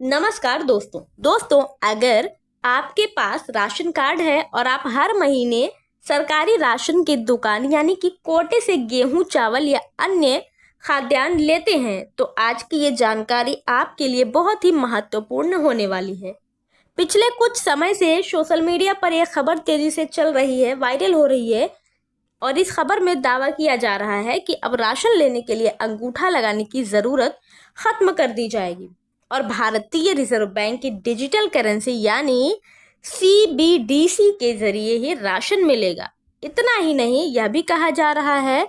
नमस्कार दोस्तों, अगर आपके पास राशन कार्ड है और आप हर महीने सरकारी राशन की दुकान यानी कि कोटे से गेहूं, चावल या अन्य खाद्यान्न लेते हैं तो आज की ये जानकारी आपके लिए बहुत ही महत्वपूर्ण होने वाली है। पिछले कुछ समय से सोशल मीडिया पर यह खबर तेजी से चल रही है, वायरल हो रही है और इस खबर में दावा किया जा रहा है कि अब राशन लेने के लिए अंगूठा लगाने की ज़रूरत खत्म कर दी जाएगी और भारतीय रिजर्व बैंक की डिजिटल करेंसी यानी सीबीडीसी के जरिए ही राशन मिलेगा। इतना ही नहीं, यह भी कहा जा रहा है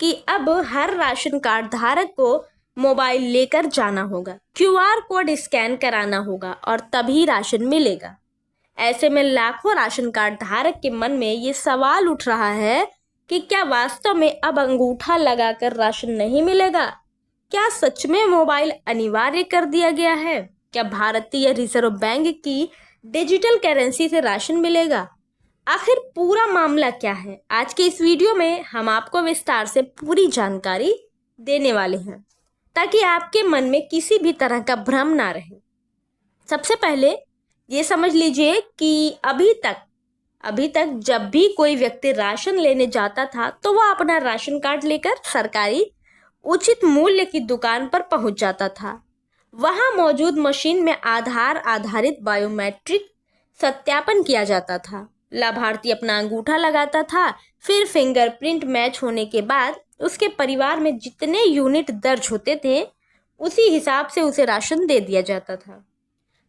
कि अब हर राशन कार्ड धारक को मोबाइल लेकर जाना होगा, क्यूआर कोड स्कैन कराना होगा और तभी राशन मिलेगा। ऐसे में लाखों राशन कार्ड धारक के मन में ये सवाल उठ रहा है कि क्या वास्तव में अब अंगूठा लगाकर राशन नहीं मिलेगा? क्या सच में मोबाइल अनिवार्य कर दिया गया है? क्या भारतीय रिजर्व बैंक की डिजिटल करेंसी से राशन मिलेगा? आखिर पूरा मामला क्या है? आज के इस वीडियो में हम आपको विस्तार से पूरी जानकारी देने वाले हैं ताकि आपके मन में किसी भी तरह का भ्रम ना रहे। सबसे पहले ये समझ लीजिए कि अभी तक जब भी कोई व्यक्ति राशन लेने जाता था तो वह अपना राशन कार्ड लेकर सरकारी उचित मूल्य की दुकान पर पहुंच जाता था। वहां मौजूद मशीन में आधार आधारित बायोमेट्रिक सत्यापन किया जाता था। लाभार्थी अपना अंगूठा लगाता था, फिर फिंगरप्रिंट मैच होने के बाद उसके परिवार में जितने यूनिट दर्ज होते थे उसी हिसाब से उसे राशन दे दिया जाता था।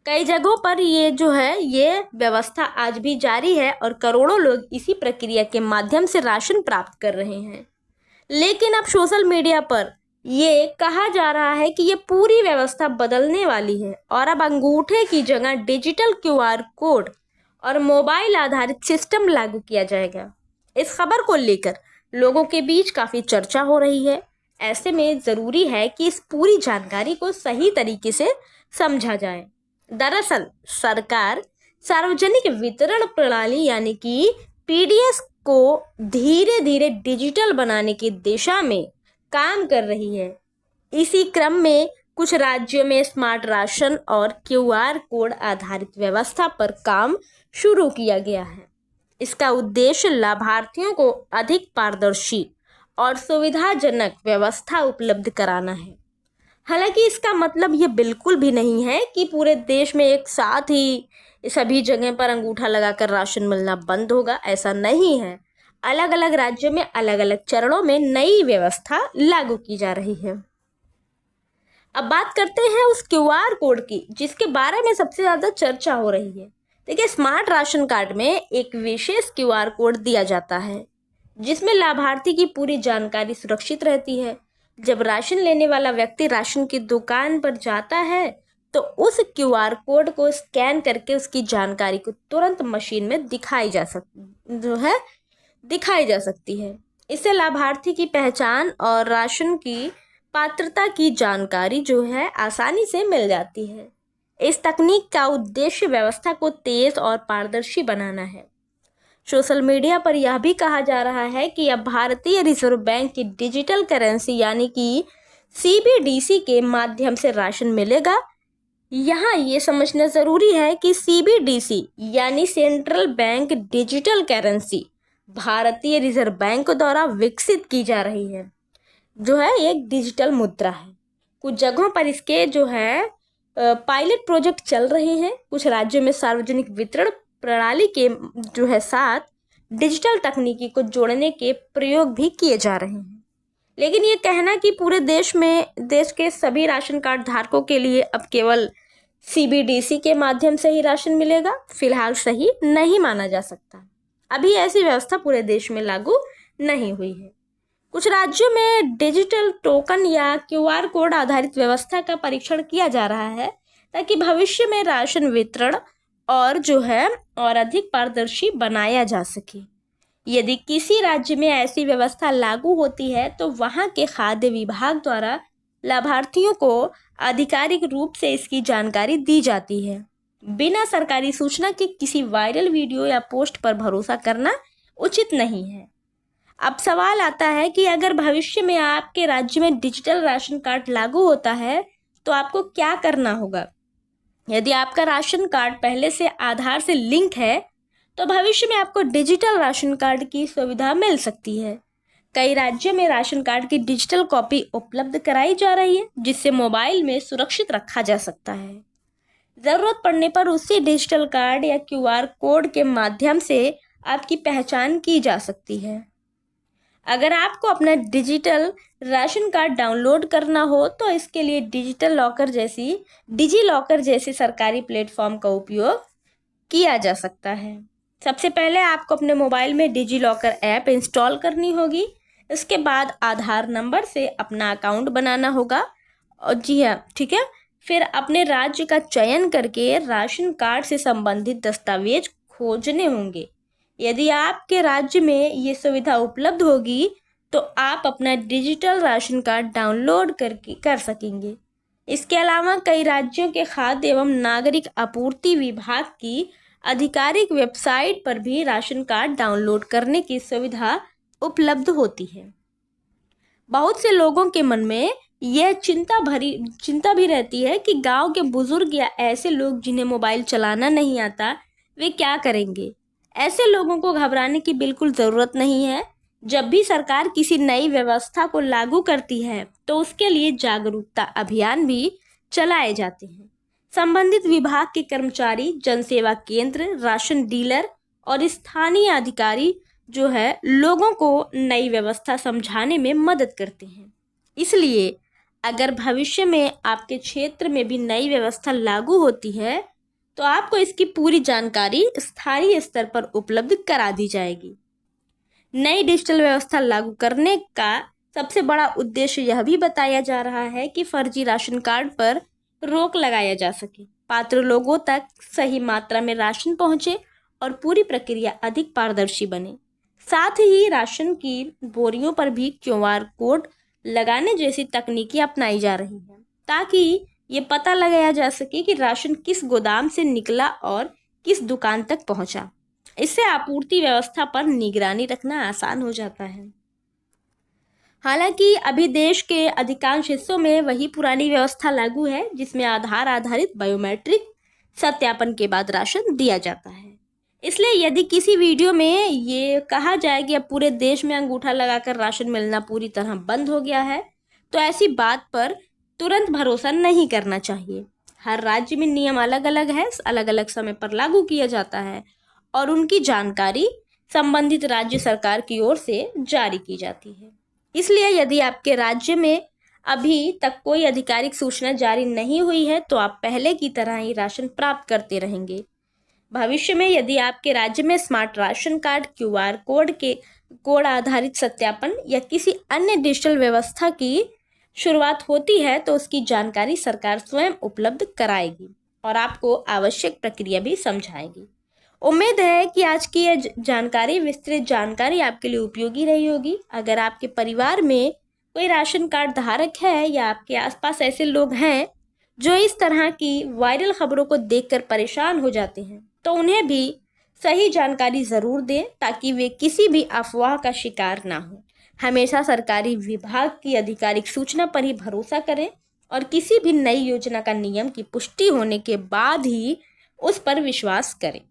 कई जगहों पर ये व्यवस्था आज भी जारी है और करोड़ों लोग इसी प्रक्रिया के माध्यम से राशन प्राप्त कर रहे हैं। लेकिन अब सोशल मीडिया पर ये कहा जा रहा है कि ये पूरी व्यवस्था बदलने वाली है और अब अंगूठे की जगह डिजिटल क्यूआर कोड और मोबाइल आधारित सिस्टम लागू किया जाएगा। इस खबर को लेकर लोगों के बीच काफ़ी चर्चा हो रही है। ऐसे में ज़रूरी है कि इस पूरी जानकारी को सही तरीके से समझा जाए। दरअसल सरकार सार्वजनिक वितरण प्रणाली यानी कि पीडीएस को धीरे धीरे डिजिटल बनाने की दिशा में काम कर रही है। इसी क्रम में कुछ राज्यों में स्मार्ट राशन और क्यूआर कोड आधारित व्यवस्था पर काम शुरू किया गया है। इसका उद्देश्य लाभार्थियों को अधिक पारदर्शी और सुविधाजनक व्यवस्था उपलब्ध कराना है। हालांकि इसका मतलब ये बिल्कुल भी नहीं है कि पूरे देश में एक साथ ही सभी जगह पर अंगूठा लगाकर राशन मिलना बंद होगा। ऐसा नहीं है। अलग अलग राज्यों में अलग अलग चरणों में नई व्यवस्था लागू की जा रही है। अब बात करते हैं उस क्यूआर कोड की जिसके बारे में सबसे ज़्यादा चर्चा हो रही है। देखिए, स्मार्ट राशन कार्ड में एक विशेष क्यूआर कोड दिया जाता है जिसमें लाभार्थी की पूरी जानकारी सुरक्षित रहती है। जब राशन लेने वाला व्यक्ति राशन की दुकान पर जाता है तो उस क्यूआर कोड को स्कैन करके उसकी जानकारी को तुरंत मशीन में दिखाई जा सकती है। इससे लाभार्थी की पहचान और राशन की पात्रता की जानकारी आसानी से मिल जाती है। इस तकनीक का उद्देश्य व्यवस्था को तेज और पारदर्शी बनाना है। सोशल मीडिया पर यह भी कहा जा रहा है कि अब भारतीय रिजर्व बैंक की डिजिटल करेंसी यानी कि सीबीडीसी के माध्यम से राशन मिलेगा। यहाँ ये समझना ज़रूरी है कि सीबीडीसी यानी सेंट्रल बैंक डिजिटल करेंसी भारतीय रिजर्व बैंक द्वारा विकसित की जा रही है, एक डिजिटल मुद्रा है। कुछ जगहों पर इसके पायलट प्रोजेक्ट चल रहे हैं। कुछ राज्यों में सार्वजनिक वितरण प्रणाली के साथ डिजिटल तकनीकी को जोड़ने के प्रयोग भी किए जा रहे हैं। लेकिन ये कहना कि पूरे देश के सभी राशन कार्ड धारकों के लिए अब केवल सीबीडीसी के माध्यम से ही राशन मिलेगा, फिलहाल सही नहीं माना जा सकता। अभी ऐसी व्यवस्था पूरे देश में लागू नहीं हुई है। कुछ राज्यों में डिजिटल टोकन या क्यूआर कोड आधारित व्यवस्था का परीक्षण किया जा रहा है ताकि भविष्य में राशन वितरण और अधिक पारदर्शी बनाया जा सके। यदि किसी राज्य में ऐसी व्यवस्था लागू होती है तो वहां के खाद्य विभाग द्वारा लाभार्थियों को आधिकारिक रूप से इसकी जानकारी दी जाती है। बिना सरकारी सूचना के किसी वायरल वीडियो या पोस्ट पर भरोसा करना उचित नहीं है। अब सवाल आता है कि अगर भविष्य में आपके राज्य में डिजिटल राशन कार्ड लागू होता है तो आपको क्या करना होगा? यदि आपका राशन कार्ड पहले से आधार से लिंक है तो भविष्य में आपको डिजिटल राशन कार्ड की सुविधा मिल सकती है। कई राज्यों में राशन कार्ड की डिजिटल कॉपी उपलब्ध कराई जा रही है, जिससे मोबाइल में सुरक्षित रखा जा सकता है। ज़रूरत पड़ने पर उसी डिजिटल कार्ड या क्यूआर कोड के माध्यम से आपकी पहचान की जा सकती है। अगर आपको अपना डिजिटल राशन कार्ड डाउनलोड करना हो तो इसके लिए डिजी लॉकर जैसे सरकारी प्लेटफॉर्म का उपयोग किया जा सकता है। सबसे पहले आपको अपने मोबाइल में डिजी लॉकर ऐप इंस्टॉल करनी होगी। इसके बाद आधार नंबर से अपना अकाउंट बनाना होगा और जी हाँ, ठीक है। फिर अपने राज्य का चयन करके राशन कार्ड से संबंधित दस्तावेज खोजने होंगे। यदि आपके राज्य में ये सुविधा उपलब्ध होगी तो आप अपना डिजिटल राशन कार्ड डाउनलोड कर सकेंगे। इसके अलावा कई राज्यों के खाद्य एवं नागरिक आपूर्ति विभाग की आधिकारिक वेबसाइट पर भी राशन कार्ड डाउनलोड करने की सुविधा उपलब्ध होती है। बहुत से लोगों के मन में यह चिंता भी रहती है कि गांव के बुजुर्ग या ऐसे लोग जिन्हें मोबाइल चलाना नहीं आता वे क्या करेंगे। ऐसे लोगों को घबराने की बिल्कुल ज़रूरत नहीं है। जब भी सरकार किसी नई व्यवस्था को लागू करती है तो उसके लिए जागरूकता अभियान भी चलाए जाते हैं। संबंधित विभाग के कर्मचारी, जनसेवा केंद्र, राशन डीलर और स्थानीय अधिकारी जो है लोगों को नई व्यवस्था समझाने में मदद करते हैं। इसलिए अगर भविष्य में आपके क्षेत्र में भी नई व्यवस्था लागू होती है तो आपको इसकी पूरी जानकारी स्थानीय स्तर पर उपलब्ध करा दी जाएगी। नई डिजिटल व्यवस्था लागू करने का सबसे बड़ा उद्देश्य यह भी बताया जा रहा है कि फर्जी राशन कार्ड पर रोक लगाया जा सके, पात्र लोगों तक सही मात्रा में राशन पहुंचे और पूरी प्रक्रिया अधिक पारदर्शी बने। साथ ही राशन की बोरियों पर भी क्यूआर कोड लगाने जैसी तकनीकें अपनाई जा रही हैं ताकि ये पता लगाया जा सके कि राशन किस गोदाम से निकला और किस दुकान तक पहुंचा। इससे आपूर्ति व्यवस्था पर निगरानी रखना आसान हो जाता है। हालांकि अभी देश के अधिकांश हिस्सों में वही पुरानी व्यवस्था लागू है जिसमें आधार आधारित बायोमेट्रिक सत्यापन के बाद राशन दिया जाता है। इसलिए यदि किसी वीडियो में ये कहा जाए कि अब पूरे देश में अंगूठा लगाकर राशन मिलना पूरी तरह बंद हो गया है तो ऐसी बात पर तुरंत भरोसा नहीं करना चाहिए। हर राज्य में नियम अलग अलग है, अलग अलग समय पर लागू किया जाता है और उनकी जानकारी संबंधित राज्य सरकार की ओर से जारी की जाती है। इसलिए यदि आपके राज्य में अभी तक कोई आधिकारिक सूचना जारी नहीं हुई है तो आप पहले की तरह ही राशन प्राप्त करते रहेंगे। भविष्य में यदि आपके राज्य में smart ration card, QR code आधारित सत्यापन या किसी अन्य डिजिटल व्यवस्था की शुरुआत होती है तो उसकी जानकारी सरकार स्वयं उपलब्ध कराएगी और आपको आवश्यक प्रक्रिया भी समझाएगी। उम्मीद है कि आज की यह विस्तृत जानकारी आपके लिए उपयोगी रही होगी। अगर आपके परिवार में कोई राशन कार्ड धारक है या आपके आसपास ऐसे लोग हैं जो इस तरह की वायरल खबरों को देखकर परेशान हो जाते हैं तो उन्हें भी सही जानकारी ज़रूर दें ताकि वे किसी भी अफवाह का शिकार ना हो। हमेशा सरकारी विभाग की आधिकारिक सूचना पर ही भरोसा करें और किसी भी नई योजना का नियम की पुष्टि होने के बाद ही उस पर विश्वास करें।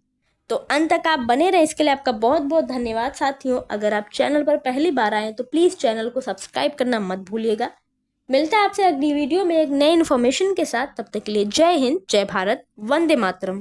तो अंत तक आप बने रहें, इसके लिए आपका बहुत बहुत धन्यवाद। साथियों, अगर आप चैनल पर पहली बार आए तो प्लीज़ चैनल को सब्सक्राइब करना मत भूलिएगा। मिलता है आपसे अगली वीडियो में एक नई इन्फॉर्मेशन के साथ। तब तक के लिए जय हिंद, जय भारत, वंदे मातरम।